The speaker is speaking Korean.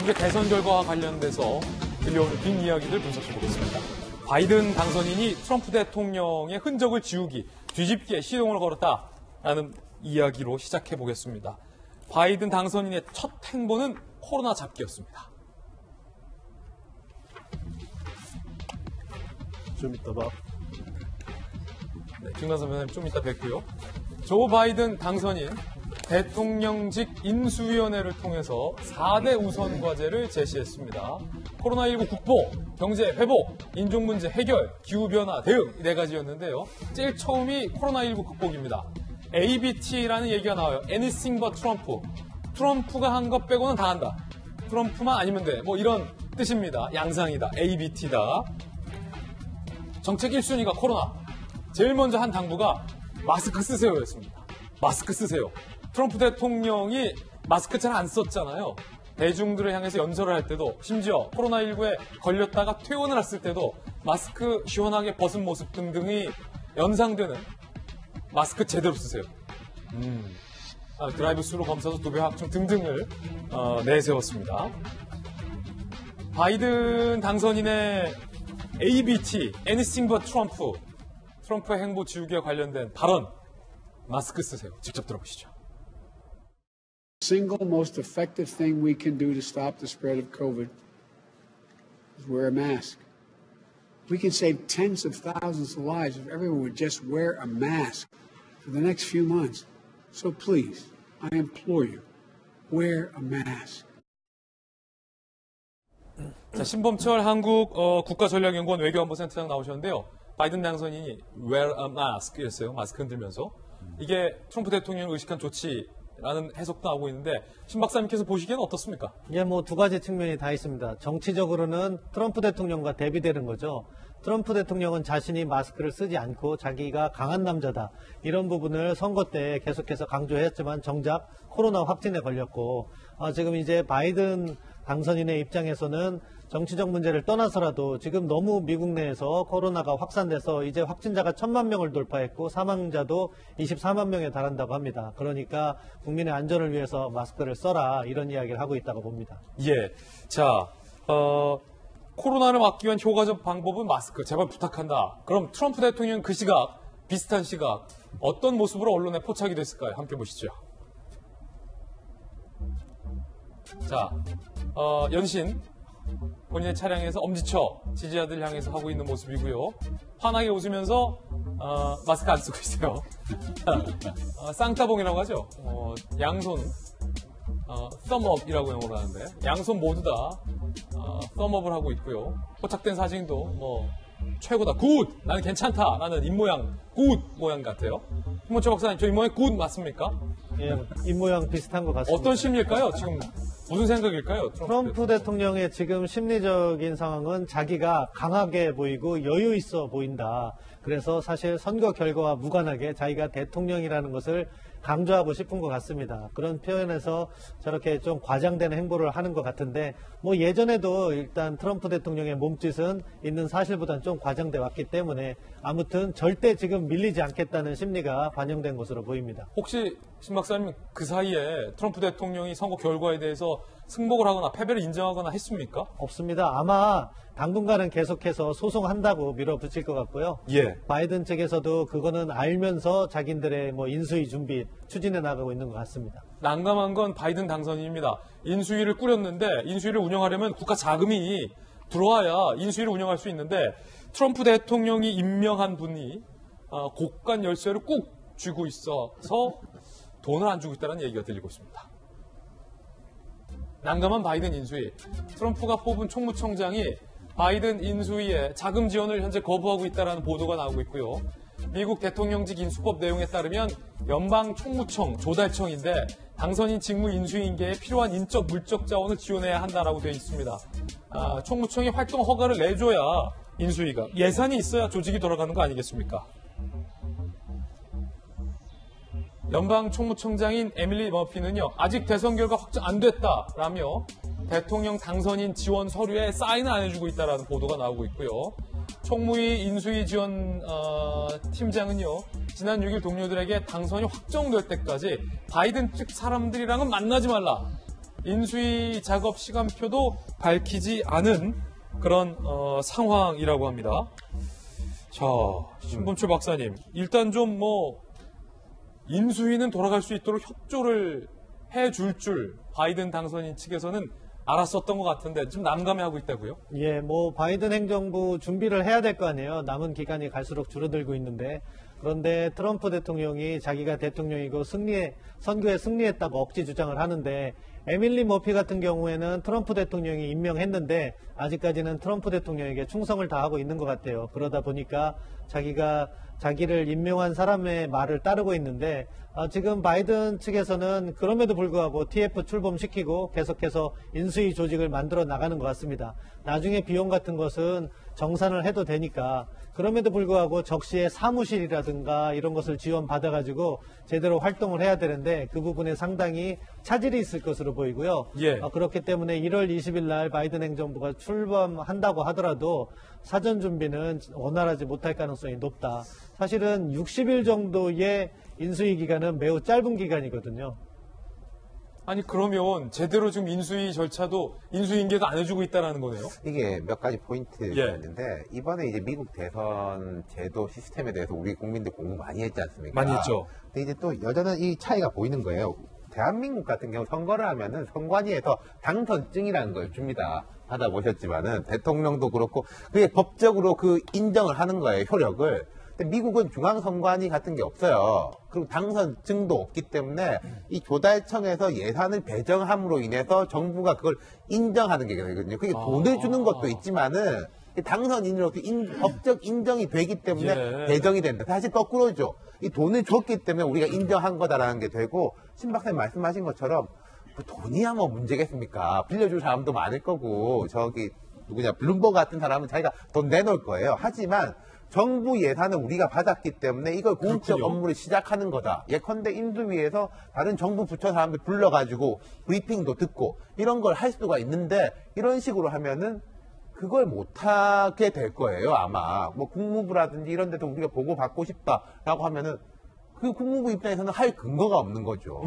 미국의 대선 결과와 관련돼서 들려오는 뒷이야기들 분석해 보겠습니다. 바이든 당선인이 트럼프 대통령의 흔적을 지우기, 뒤집기에 시동을 걸었다라는 이야기로 시작해 보겠습니다. 바이든 당선인의 첫 행보는 코로나 잡기였습니다. 좀 이따 봐. 네, 김관선 변호사님 좀 이따 뵙고요. 조 바이든 당선인 대통령직 인수위원회를 통해서 4대 우선 과제를 제시했습니다. 코로나19 국보, 경제 회복, 인종 문제 해결, 기후변화 대응 이 4가지였는데요. 제일 처음이 코로나19 극복입니다. ABT라는 얘기가 나와요. Anything but Trump. 트럼프가 한 것 빼고는 다 한다. 트럼프만 아니면 돼. 뭐 이런 뜻입니다. 양상이다. ABT다. 정책 1순위가 코로나. 제일 먼저 한 당부가 마스크 쓰세요였습니다. 마스크 쓰세요. 트럼프 대통령이 마스크 잘 안 썼잖아요. 대중들을 향해서 연설을 할 때도, 심지어 코로나19에 걸렸다가 퇴원을 했을 때도 마스크 시원하게 벗은 모습 등등이 연상되는 마스크 제대로 쓰세요. 드라이브 스루 검사소 2배 확충 등등을 내세웠습니다. 바이든 당선인의 ABT, Anything but Trump, 트럼프의 행보 지우기와 관련된 발언, 마스크 쓰세요. 직접 들어보시죠. Single most effective thing we can do to stop the spread of COVID is wear a mask. We can save tens of thousands of lives if everyone would just wear a mask for the next few months. So please, I implore you, wear a mask. 자, 신범철 한국 국가전략연구원 외교안보센터장 나오셨는데요. 바이든 당선인이 wear a mask 이랬어요. 마스크 흔들면서. 이게 트럼프 대통령을 의식한 조치라는 해석도 나오고 있는데 신 박사님께서 보시기에는 어떻습니까? 이게 뭐 2가지 측면이 다 있습니다. 정치적으로는 트럼프 대통령과 대비되는 거죠. 트럼프 대통령은 자신이 마스크를 쓰지 않고 자기가 강한 남자다. 이런 부분을 선거 때 계속해서 강조했지만 정작 코로나 확진에 걸렸고 지금 이제 바이든 당선인의 입장에서는 정치적 문제를 떠나서라도 지금 너무 미국 내에서 코로나가 확산돼서 이제 확진자가 1000만 명을 돌파했고 사망자도 24만 명에 달한다고 합니다. 그러니까 국민의 안전을 위해서 마스크를 써라 이런 이야기를 하고 있다고 봅니다. 예. 자, 코로나를 막기 위한 효과적 방법은 마스크. 제발 부탁한다. 그럼 트럼프 대통령 그 시각, 비슷한 시각 어떤 모습으로 언론에 포착이 됐을까요? 함께 보시죠. 자, 연신 본인의 차량에서 엄지쳐 지지자들 향해서 하고 있는 모습이고요. 환하게 웃으면서 마스크 안 쓰고 있어요. 쌍따봉이라고 하죠. 양손 썸업이라고 영어로 하는데 양손 모두 다 썸업을 하고 있고요. 포착된 사진도 뭐 최고다, 굿! 나는 괜찮다! 라는 입모양, 굿! 모양 같아요. 김원철 박사님, 저 입모양 굿 맞습니까? 예, 입모양 비슷한 것 같습니다. 어떤 심리일까요? 지금 무슨 생각일까요? 트럼프 대통령의 지금 심리적인 상황은 자기가 강하게 보이고 여유 있어 보인다. 그래서 사실 선거 결과와 무관하게 자기가 대통령이라는 것을 강조하고 싶은 것 같습니다. 그런 표현에서 저렇게 좀 과장된 행보를 하는 것 같은데 뭐 예전에도 일단 트럼프 대통령의 몸짓은 있는 사실보다는 좀 과장돼 왔기 때문에 아무튼 절대 지금 밀리지 않겠다는 심리가 반영된 것으로 보입니다. 혹시 신 박사님 그 사이에 트럼프 대통령이 선거 결과에 대해서 승복을 하거나 패배를 인정하거나 했습니까? 없습니다. 아마 당분간은 계속해서 소송한다고 밀어붙일 것 같고요. 예. 바이든 측에서도 그거는 알면서 자기들의 뭐 인수위 준비 추진해 나가고 있는 것 같습니다. 난감한 건 바이든 당선인입니다. 인수위를 꾸렸는데 인수위를 운영하려면 국가 자금이 들어와야 인수위를 운영할 수 있는데 트럼프 대통령이 임명한 분이 고관 열쇠를 꾹 쥐고 있어서 돈을 안 주고 있다는 얘기가 들리고 있습니다. 난감한 바이든 인수위. 트럼프가 뽑은 총무총장이 바이든 인수위에 자금 지원을 현재 거부하고 있다는 보도가 나오고 있고요. 미국 대통령직 인수법 내용에 따르면 연방 총무청, 조달청인데 당선인 직무 인수인계에 필요한 인적, 물적 자원을 지원해야 한다라고 되어 있습니다. 총무청이 활동 허가를 내줘야 인수위가 예산이 있어야 조직이 돌아가는 거 아니겠습니까? 연방 총무청장인 에밀리 머피는요, 아직 대선 결과 확정 안 됐다라며 대통령 당선인 지원 서류에 사인을 안 해주고 있다라는 보도가 나오고 있고요. 총무위 인수위 지원 팀장은요, 지난 6일 동료들에게 당선이 확정될 때까지 바이든 측 사람들이랑은 만나지 말라. 인수위 작업 시간표도 밝히지 않은 그런 상황이라고 합니다. 자, 신범철 박사님, 일단 좀 인수위는 돌아갈 수 있도록 협조를 해줄 줄 바이든 당선인 측에서는 알았었던 것 같은데 좀 난감해하고 있다고요? 예, 바이든 행정부 준비를 해야 될 거 아니에요. 남은 기간이 갈수록 줄어들고 있는데. 그런데 트럼프 대통령이 자기가 대통령이고 선거에 승리했다고 억지 주장을 하는데, 에밀리 머피 같은 경우에는 트럼프 대통령이 임명했는데 아직까지는 트럼프 대통령에게 충성을 다하고 있는 것 같아요. 그러다 보니까 자기를 임명한 사람의 말을 따르고 있는데, 지금 바이든 측에서는 그럼에도 불구하고 TF 출범시키고 계속해서 인수위 조직을 만들어 나가는 것 같습니다. 나중에 비용 같은 것은 정산을 해도 되니까, 그럼에도 불구하고 적시에 사무실이라든가 이런 것을 지원받아가지고 제대로 활동을 해야 되는데 그 부분에 상당히 차질이 있을 것으로 보이고요. 예. 그렇기 때문에 1월 20일 날 바이든 행정부가 출범한다고 하더라도 사전 준비는 원활하지 못할 가능성이 높다. 사실은 60일 정도의 인수위 기간은 매우 짧은 기간이거든요. 아니 그러면 제대로 지금 인수위 절차도 인수위 인계도 안 해주고 있다는 거네요. 이게 몇 가지 포인트가 예. 있는데, 이번에 이제 미국 대선 제도 시스템에 대해서 우리 국민들 공부 많이 했지 않습니까? 많이 했죠. 근데 이제 또 여전한 이 차이가 보이는 거예요. 대한민국 같은 경우 선거를 하면은 선관위에서 당선증이라는 걸 줍니다. 받아보셨지만은 대통령도 그렇고 그게 법적으로 인정을 하는 거예요, 효력을. 근데 미국은 중앙선관위 같은 게 없어요. 그리고 당선증도 없기 때문에 이 조달청에서 예산을 배정함으로 인해서 정부가 그걸 인정하는 게 되거든요. 그게 돈을 주는 것도 있지만은 당선인으로서 법적 인정이 되기 때문에 예. 배정이 된다. 사실 거꾸로죠. 이 돈을 줬기 때문에 우리가 인정한 거다라는 게 되고, 신 박사님 말씀하신 것처럼 돈이야 문제겠습니까? 빌려줄 사람도 많을 거고, 블룸버그 같은 사람은 자기가 돈 내놓을 거예요. 하지만 정부 예산을 우리가 받았기 때문에 이걸 공적 그렇군요. 업무를 시작하는 거다. 예컨대 인수위에서 다른 정부 부처 사람들 불러가지고 브리핑도 듣고 이런 걸 할 수가 있는데, 이런 식으로 하면은 그걸 못하게 될 거예요, 아마. 국무부라든지 이런 데도 우리가 보고받고 싶다라고 하면은 그 국무부 입장에서는 할 근거가 없는 거죠.